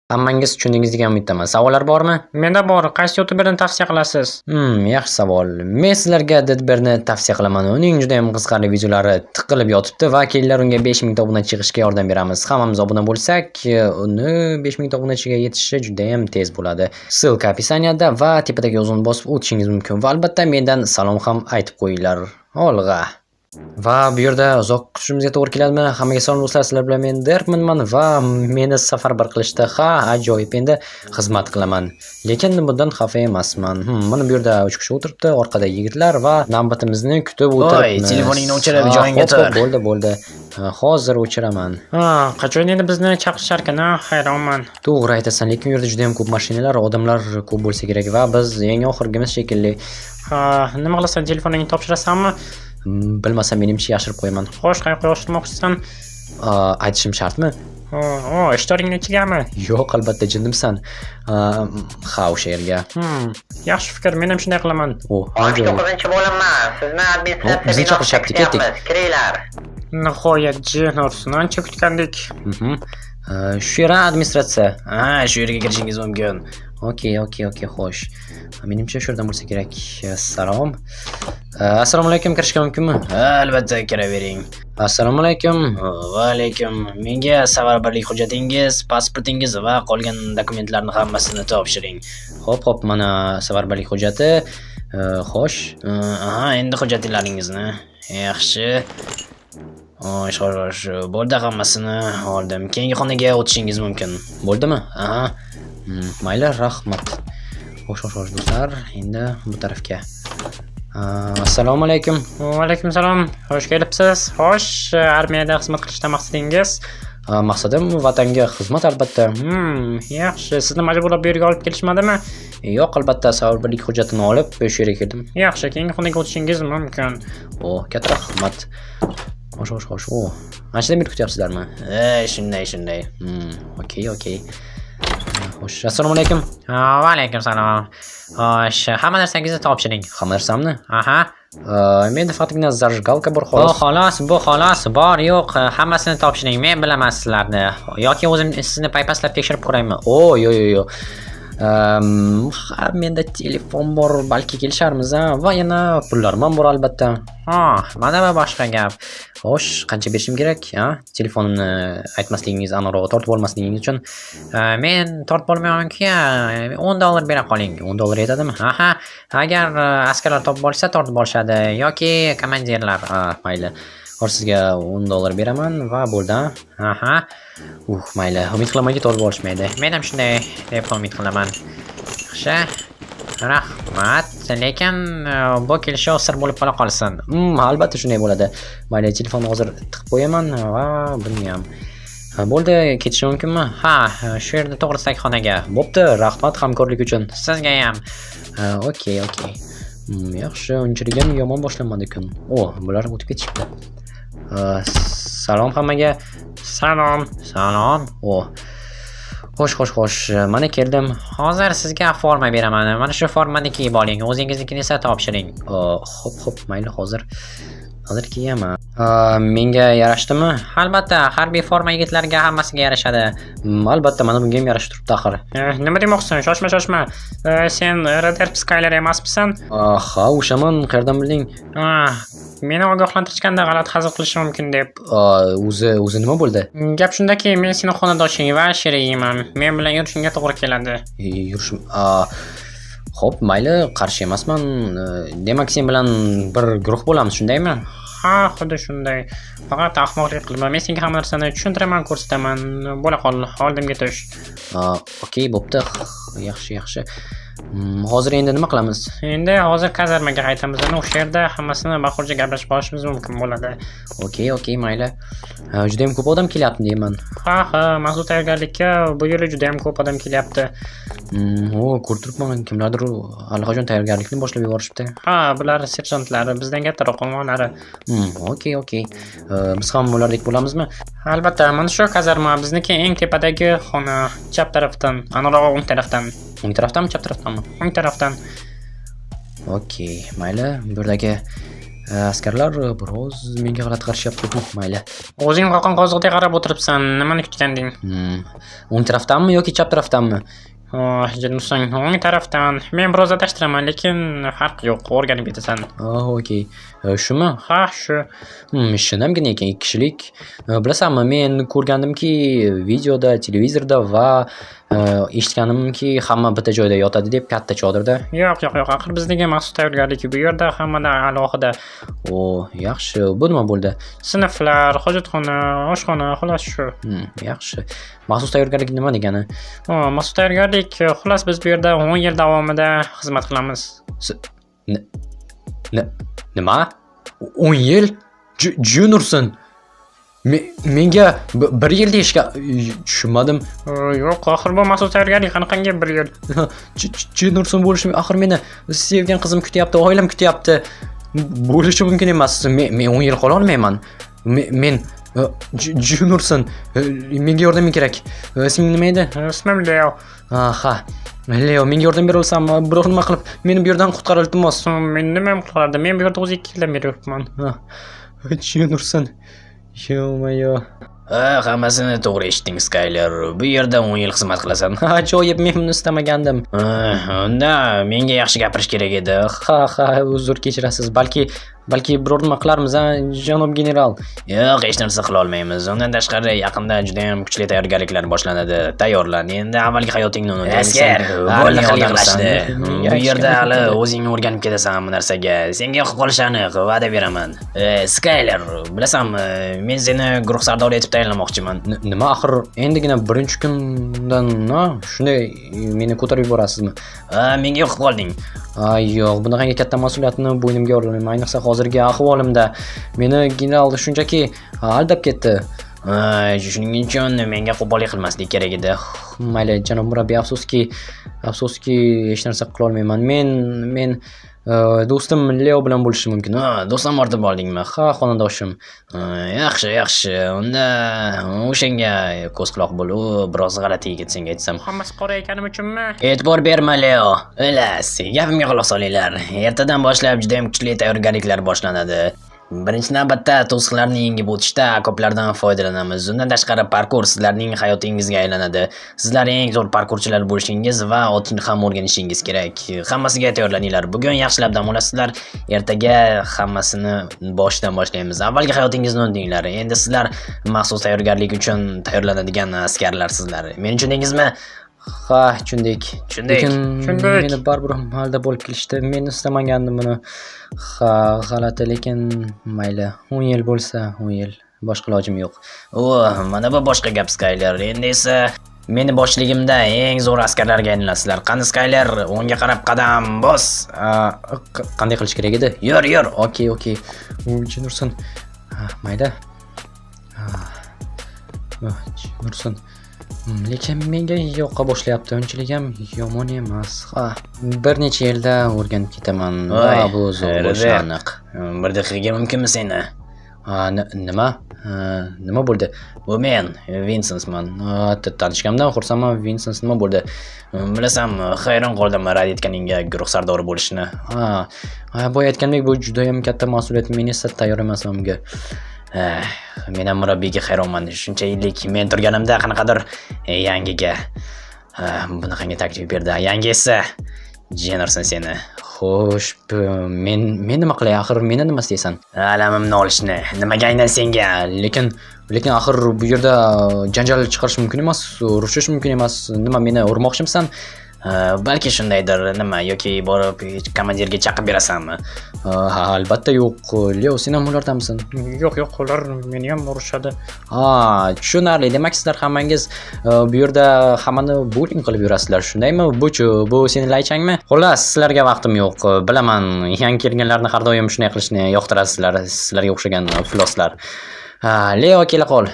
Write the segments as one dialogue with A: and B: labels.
A: Hammangiz tushundingiz degan umiddaman. Savollar bormi?
B: Menda bor. Qaysi YouTuberni tavsiya qilasiz?
A: Yaxshi savol. Men sizlarga Didberni tavsiya qilaman. Uning juda ham qiziqarli videolari tiqilib yotibdi va kelinglar unga 5000 ta obunachi chiqishga yordam beramiz. Hammamiz obuna bo'lsak, uni 5000 ta obunachiga yetishi juda ham tez bo'ladi. Ссылка описанияda va tepadagi yozuvni bosib o'tishingiz mumkin. Va albatta mendan salom ham aytib qo'yinglar. Olg'a. Va bu yerda uzoq kutishimizga to'g'ri keladimi? Hammaga salom do'stlar, sizlar bilan men Derkmanman va meni safarbar qilishda ajoyib endi xizmat qilaman. Lekin bundan xafa emasman. Mana bu yerda 3 kishi o'tiribdi, orqada yigitlar va navbatimizni kutib o'tiribmiz.
C: Voy, telefoningni o'chirib joyingga tur.
A: Bo'ldi. Hozir o'chiraman.
B: Qachon endi bizni chaqirishar ekan, hayronman.
A: To'g'ri aytasan, lekin u yerda juda ham ko'p mashinalar, odamlar ko'p bo'lsa kerak va biz eng oxirgimiz shekilli.
B: Nima qilasan, telefoningni topshirasanmi?
A: Bilmasam menimcha yashirib qo'yaman.
B: Xo'sh, qayerga yashirmoqchisan?
A: Aytishim shartmi?
B: Ishtoringni ichigami?
A: Yo'q, albatta jinnimsan. O'sha yerga.
B: Yaxshi fikr, men ham shunday qilaman.
D: 9-bo'limman. Sizni administratsiya
A: Bizni chaqirishyapti, ketdik.
D: Kiringlar.
B: Nihoyat jin ursin, ancha kutgandik.
A: Shu yerda administratsiya.
C: Shu yerga kirishingiz mumkin.
A: Okey, xo'sh. Menimcha shu yerdan bo'lsa kerak. Salom. Assalomu alaykum, kirishga mumkinmi?
C: Albatta kiravering.
A: Assalomu alaykum.
C: Va alaykum. Menga safarbarlik hujjatingiz, pasportingiz va qolgan dokumentlarni hammasini topshiring.
A: Xo'p, mana safarbarlik hujjati. Xo'sh.
C: Endi hujjatlaringizni. Yaxshi. Xo'sh, bo'ldi, hammasini oldim. Keyingi xonaga o'tishingiz mumkin.
A: Bo'ldimi? Mayli, rahmat. Xo'sh do'stlar, endi bu tarafga. Assalomu alaykum.
B: Va alaykum salom. Xush kelibsiz. Xo'sh, armiyada xizmat qilishdan maqsadingiz?
A: Maqsadim vatanga xizmat albatta.
B: Yaxshi. Sizni majburlab bu yerga olib kelishmadimi?
A: Yo'q, albatta safarbarlik hujjatini olib shu yerga keldim.
B: Yaxshi, keyingi xonaga o'tishingiz mumkin.
A: Katta rahmat. Xo'sh. Anchadan beri kutyapsizlarmi?
C: Shunday.
A: Okey. Xo'sh, assalomu alaykum.
B: Va alaykum salom. Xo'sh, hamma narsangizni topshiring.
A: Hamma narsamni?
B: Menda
A: faqatgina zajgalka bor xolos.
B: Bu xolos, bor yo'q, hammasini topshiring. Men bilaman sizlarni. Yoki o'zim sizni paypaslab tekshirib ko'raymi?
A: Yo'q. Menda telefon bor, balki kelisharmiz va yana pullarim ham bor albatta.
B: Mana bu boshqa gap.
A: Xo'sh, qancha berishim kerak? Telefonimni aytmasligingiz, aniqroq tortib olmasligingiz uchun.
B: Men tortib olmayman-ku, $10 bera qoling.
A: $10 yetadimi?
B: Agar askarlar topib olsa, tortib olishadi yoki komandirlar.
A: Mayli. Hozir sizga $10 beraman va bo'ldi. Mayli. Umid qilamanki tortib olishmaydi.
B: Men ham shunday deb umid qilaman. Yaxshi. Rahmat. Lekin bu kelishuv sir bo'lib qolsin.
A: Albatta shunday bo'ladi. Mayli, telefonni hozir tiqib qo'yaman va buni ham. Bo'ldi, ketish mumkinmi?
B: Shu yerda to'g'risidagi xonaga.
A: Bo'pti, rahmat hamkorlik uchun.
B: Sizga ham.
A: Okey. Yaxshi, unchalik ham yomon boshlanmadi-ku. Bular o'tib ketishibdi. Salom hammaga.
B: Salom.
A: Xo'sh, mana keldim.
B: Hozir sizga forma beraman. Mana shu formani kiyib oling, o'zingiznikini esa topshiring.
A: Xo'p, mayli, hozir kiyaman. Menga yarashdimi?
B: Albatta, harbiy forma yigitlarga hammasiga yarashadi.
A: Albatta, mana bunga ham yarashib turibdi axir.
B: Nima demoqchisan? Shoshma. Sen Radar Skyler emasmisan?
A: O'shaman, qayerdan bilding?
B: Meni ogohlantirishganda g'alati hazil qilishim mumkin deb.
A: O'zi nima bo'ldi?
B: Gap shundaki, men seni xonadoshing va sherigingman. Men bilan yurishingga to'g'ri keladi.
A: Yurishim. Xo'p, mayli, qarshi emasman. Demak, sen bilan bir guruh bo'lamiz, shundaymi?
B: Xuddi shunday. Faqat ahmoqlik qilma. Men senga hamma narsani tushuntiraman, ko'rsataman. Bo'la qol, oldimga tush.
A: Okey, bo'pti. Yaxshi. Hozir endi nima qilamiz?
B: Endi hozir kazarmaga qaytamiz. O'sha yerda hammasini bahorcha gaplashib olishimiz mumkin bo'ladi.
A: Okey, mayli. Juda ham ko'p odam kelyapti deyman.
B: Mazkur tayyorgarlikka bu yil juda ham ko'p odam kelyapti.
A: Ko'rib turibman, kimlardir allaqachon tayyorgarlikni boshlab yuborishibdi.
B: Bular serjantlari, bizdan kattaroq qo'monlari.
A: Okey. Biz ham ulardek bo'lamizmi?
B: Albatta, mana shu kazarma bizniki eng tepadagi xona, chap tarafdan, aniqroq o'ng tarafdan.
A: O'ng tarafdanmi, chap tarafdanmi?
B: O'ng tarafdan.
A: Okey, mayli. Bu yerdagi Askarlar biroz menga g'alati qarashyapti. Mayli.
B: O'zing qalqon qoziqdek qarab o'tiribsan. Nimani kutganding?
A: O'ng tarafdanmi yoki chap tarafdanmi?
B: Jinnusang o'ng tarafdan. Men biroz adashtiraman, lekin farq yo'q. O'rganib ketasan.
A: Okey. Shumi?
B: Ha, shu.
A: Shinamgina ekan, 2 kishilik. Bilasanmi, men ko'rgandimki, videoda, televizorda va eshitganimki, hamma bitta joyda yotadi deb, katta chodirda.
B: Yo'q. Axir bizga maxsus tayyorgarlik. Bu yerda hammada alohida
A: Yaxshi. Bu nima bo'ldi?
B: sinflar, hojatxona, oshxona, xolos shu.
A: Yaxshi. Maxsus tayyorgarlik nima degani?
B: Maxsus tayyorgarlik, xolos biz bu yerda 10 yil davomida xizmat qilamiz.
A: Nima? 10 yil? Jun menga 1 yil deyishga tushunmadim.
B: Yo'q, axir bu maxsus tayyorgarlik qanaqangi 1 yil.
A: Jun bo'lishi, axir meni sevgan qizim kutyapti, oilam kutyapti. Bo'lishi mumkin emas. Men 10 yil qola olmayman. Men Jun menga yordaming kerak. Isming nima edi?
B: Ismim Leo.
A: Ha. Leo, menga yordam bera olsanmi? Biror nima qilib meni bu yerdan qutqar iltimos.
B: Men nima qilardi? Men bu yerda o'zi 2 yildan beri yuribman.
A: Jun Yo.
C: Hammasini to'g'ri eshitding, Skyler. Bu yerda 10 yil xizmat qilasan.
A: Ajoyib, men buni istamagandim.
C: Unda menga yaxshi gapirish kerak edi.
A: Ha, uzr kechirasiz. Balki biror nima qilarmiz, janob general.
C: Yo'q, hech narsa qila olmaymiz. Undan tashqari yaqinda juda ham kuchli tayyorgarliklar boshlanadi. Tayyorlan. Endi avvalgi hayotingni unut. Askar, bo'ldi qilganlashdi. Bu yerda hali o'zing o'rganib ketasan bu narsaga. Senga yoqib qolishi aniq, va'da beraman. Skyler, bilasanmi, men seni guruh sardori etib tayinlamoqchiman.
A: Nima, axir endigina birinchi kundan shunday meni ko'tarib yuborasizmi?
C: Menga yoqib qolding.
A: Yo'q, bunaqangi katta mas'uliyatni bo'ynimga olmayman. Ayniqsa hozirgi ahvolimda meni general shunchaki aldab ketdi.
C: Shuning uchun menga qo'pollik qilmaslik kerak edi.
A: Mayli, janob murabbiy, afsuski hech narsa qila olmayman. Men do'stim Leo bilan bo'lishi mumkin.
C: Do'stim ortib oldingmi?
A: Ha, xonandoshim.
C: Yaxshi. Unda o'shanga ko'z quloq bo'l. U biroz g'alati yigit, senga aytsam.
B: Hammasi qora ekanim uchunmi?
C: E'tibor berma, Leo. Elas, gapimga quloq solinglar. Ertadan boshlab juda ham kuchli tayyorgarliklar boshlanadi. Birinchi navbatda to'siqlarni yengib o'tishda okoplardan foydalanamiz. Undan tashqari parkour sizlarning hayotingizga aylanadi. Sizlar eng zo'r parkurchilar bo'lishingiz va otni ham o'rganishingiz kerak. Hammasiga tayyorlaninglar. Bugun yaxshilab dam olasizlar. Ertaga hammasini boshidan boshlaymiz. Avvalgi hayotingizni unutinglar. Endi sizlar maxsus tayyorgarlik uchun tayyorlanadigan askararsizlar. Meni tushundingizmi?
A: Ha, tushundik.
C: Lekin
A: meni baribir aldab olib kelishdi. Men istamagandim buni. Ha, g'alati, lekin mayli. 10 yil bo'lsa, 10 yil. Boshqa ilojim yo'q.
C: Mana bu boshqa gap, Skyler. Endi esa meni boshligimda eng zo'r askarlarga aylanasizlar. Qani Skyler, o'ngga qarab qadam bos.
A: Qanday qilish kerak edi?
C: Yur.
A: Okey. Nursin. Mayda. Nursin. Lekin menga yoqqa boshlayapti. Unchalik ham yomon emas. Bir necha yilda o'rganib ketaman. Va bu zo'r bo'lishi aniq.
C: Bir daqiqaga mumkinmi seni?
A: Nima bo'ldi?
C: Bu men, Vincentman.
A: Tanishganimdan xursandman. Vincent, nima bo'ldi?
C: Bilasanmi, hayron qoldim rad etganingga guruh sardori bo'lishini.
A: Boya aytgandek, bu juda ham katta mas'uliyat. Men esa tayyor emasman bunga.
C: Men ham murabbiyga hayronman. Shuncha yillik men turganimda qanaqadir yangiga bunaqangi taklif berdi. Yangi esa Jennerson seni.
A: Xo'sh, men nima qilay? Axir meni nima istaysan?
C: Alamimni olishni. Nimaga aynan senga?
A: Lekin axir bu yerda janjal chiqarish mumkin emas, urushish mumkin emas. Nima, meni urmoqchimisan?
C: Balki shundaydir. Nima, yoki borib komandirga chaqib berasanmi?
A: Albatta yo'q. Leo, sen ham ulardanmisan?
B: Yo'q, ular meni ham urishadi.
A: Tushunarli. Demak, sizlar hammangiz bu yerda hammani bowling qilib yurasizlar, shundaymi? Bu sening laychangmi? Xullas, sizlarga vaqtim yo'q. Bilaman, yangi kelganlarni har doim shunday qilishni yoqtirasizlar, sizlarga o'xshagan floslar. Leo, kela qol.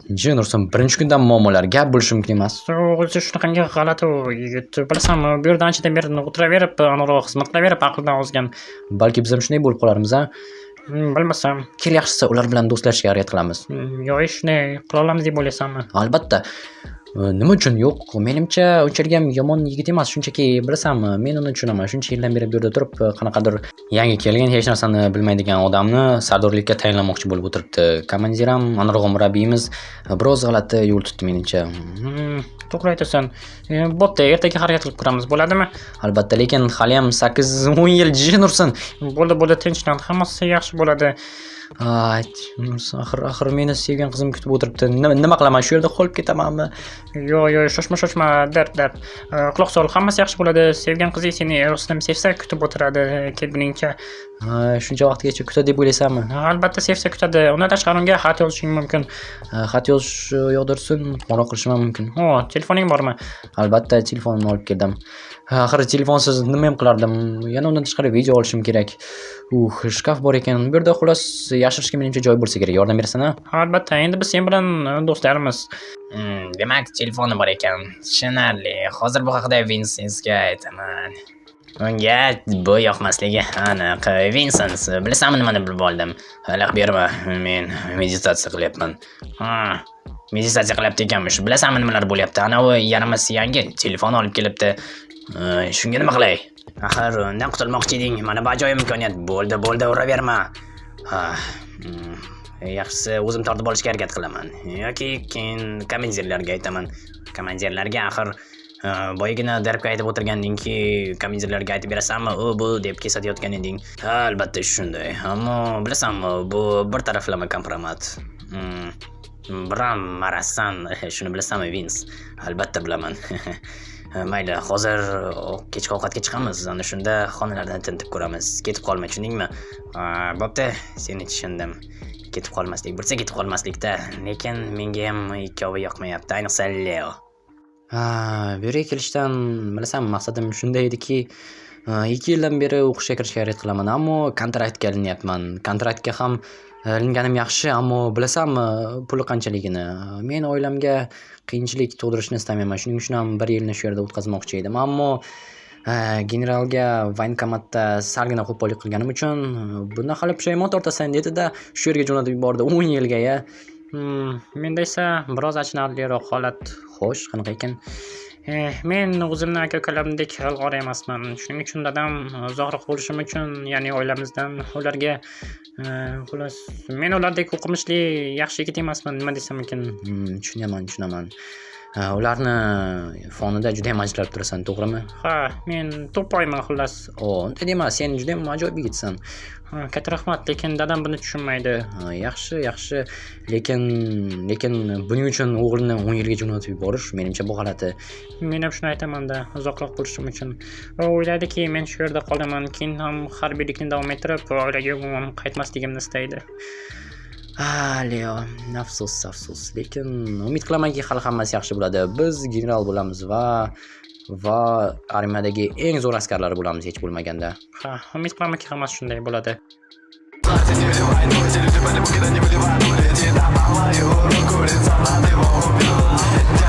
A: Jennerson, birinchi kundan muammolar, gap bo'lishi mumkin emas.
B: O'zi shunaqangi g'alati yigit. Bilasanmi, bu yerda anchadan beri o'tiraverib, aniqroq xizmat qilaverib, aqldan ozgan.
A: Balki biz ham shunday bo'lib qolarmiz,
B: Bilmasam.
A: Kel, yaxshisi ular bilan do'stlashishga harakat qilamiz.
B: Yo'q, shunday qila olamiz deb o'ylaysanmi?
A: Albatta. Nima uchun yo'q? Menimcha unchalik ham yomon yigit emas, shunchaki bilasanmi, men uni tushunaman. Shuncha yildan beri bu yerda turib, qanaqadir yangi kelgan, hech narsani bilmaydigan odamni sardorlikka tayinlamoqchi bo'lib o'tiribdi. Komandir ham, anarg'on murabbiyimiz biroz g'alati yo'l tutdi menimcha.
E: To'g'ri aytasan. Bo'pti, ertaga harakat qilib ko'ramiz, bo'ladimi?
A: Albatta, lekin hali ham 8-10 yil jishin ursin.
E: Bo'ldi, tinchlan, hammasi yaxshi bo'ladi.
A: Axir meni sevgan qizim kutib o'tiribdi. Nima qilaman? Shu yerda qolib ketamanmi?
E: Yo'q, shoshma, dard. Quloq sol, hammasi yaxshi bo'ladi. Sevgan qizing seni rostdan sevsa kutib o'tiradi, kelguningcha.
A: Shuncha vaqtgacha kutadi deb o'ylaysanmi?
E: Albatta sevsa kutadi. Undan tashqari unga xat yozishing mumkin.
A: Xat yozish yo'qdirsin, qo'ng'iroq qilishim ham mumkin.
E: Telefoning bormi?
A: Albatta, telefonimni olib keldim. Axir telefonsiz nima ham qilardim? Yana undan tashqari video olishim kerak. Shkaf bor ekan. Bu yerda xullas yashirishga menimcha joy bo'lsa kerak. Yordam berasan-a?
E: Albatta, endi biz sen bilan do'stlarmiz.
C: Demak, telefoni bor ekan. Tushunarli. Hozir bu haqida Vinsensga aytaman. Unga bu yoqmasligi aniq. Vinsens, bilasanmi nimani bilib oldim? Hali berma. Men meditatsiya qilyapman. Meditatsiya qilyapti ekanmish. Bilasanmi nimalar bo'lyapti? Ana u yaramasi yangi telefon olib kelibdi. Shunga nima qilay? Axir undan qutulmoqchi eding. Mana bu ajoyib imkoniyat. Bo'ldi, uraverma. Yaxshisi o'zim tortib olishga harakat qilaman. Yoki keyin komandirlarga aytaman. Komandirlarga axir boyagina darbga aytib o'tirgandingki, komandirlarga aytib berasanmi, u bu deb kesatayotgan eding. Albatta shunday. Ammo bilasanmi, bu bir taraflama kompromat. Biram marasan, shuni bilasanmi, Vins? Albatta bilaman. Mayli, hozir kechki ovqatga chiqamiz. Ana shunda xonalardan tintib ko'ramiz. Ketib qolma, tushundingmi? Bo'pti, seni tushundim. Ketib qolmaslik bo'lsa ketib qolmaslikda, lekin menga ham ikkovi yoqmayapti, ayniqsa Leo.
A: Bu yerga kelishdan bilasanmi, maqsadim shunday ediki, 2 yildan beri o'qishga kirishga harakat qilaman, ammo kontraktga ilinyapman. Kontraktga ham ilinganim yaxshi, ammo bilasanmi, puli qanchaligini? Men oilamga qiyinchilik tug'dirishni istamayman. Shuning uchun ham 1 yilni shu yerda o'tkazmoqchi edim, ammo generalga voyinkomatda salgina qo'pollik qilganim uchun bundan hali pushaymon tortasan dedi-da, shu yerga jo'natib yubordi 10 yilga.
E: Menda esa biroz achinarliroq holat.
A: Xo'sh, qanaqa ekan?
E: Men o'zimni aka-ukalarimdek g'ilg'or emasman. Shuning uchun dadam uzoqroq bo'lishim uchun, ya'ni oilamizdan ularga xullas, men ulardek o'qimishli yaxshi yigit emasman, nima desam ekan.
A: Tushunaman. Ularni fonida juda ham ajralib turasan, to'g'rimi?
E: Ha, men to'ppoyman xullas.
A: Unday dema, sen juda ham ajoyib yigitsan.
E: Katta rahmat, lekin dadam buni tushunmaydi.
A: Yaxshi, lekin buning uchun o'g'lini 10 yilga jo'natib yuborish menimcha bu g'alati.
E: Men ham shuni aytaman-da, uzoqroq bo'lishim uchun. U o'ylaydiki, men shu yerda qolaman, keyin ham harbiylikni davom ettirib, oilaga umuman qaytmasligimni istaydi.
A: Leo, afsus, lekin umid qilamanki hali hammasi yaxshi bo'ladi. Biz general bo'lamiz va armiyadagi eng zo'r askarlar bo'lamiz hech bo'lmaganda.
E: Ha, umid qilamanki hammasi shunday bo'ladi.
F: Не выливай, руки, да не выливай, руки, да, малаю руку, лицо над его убил.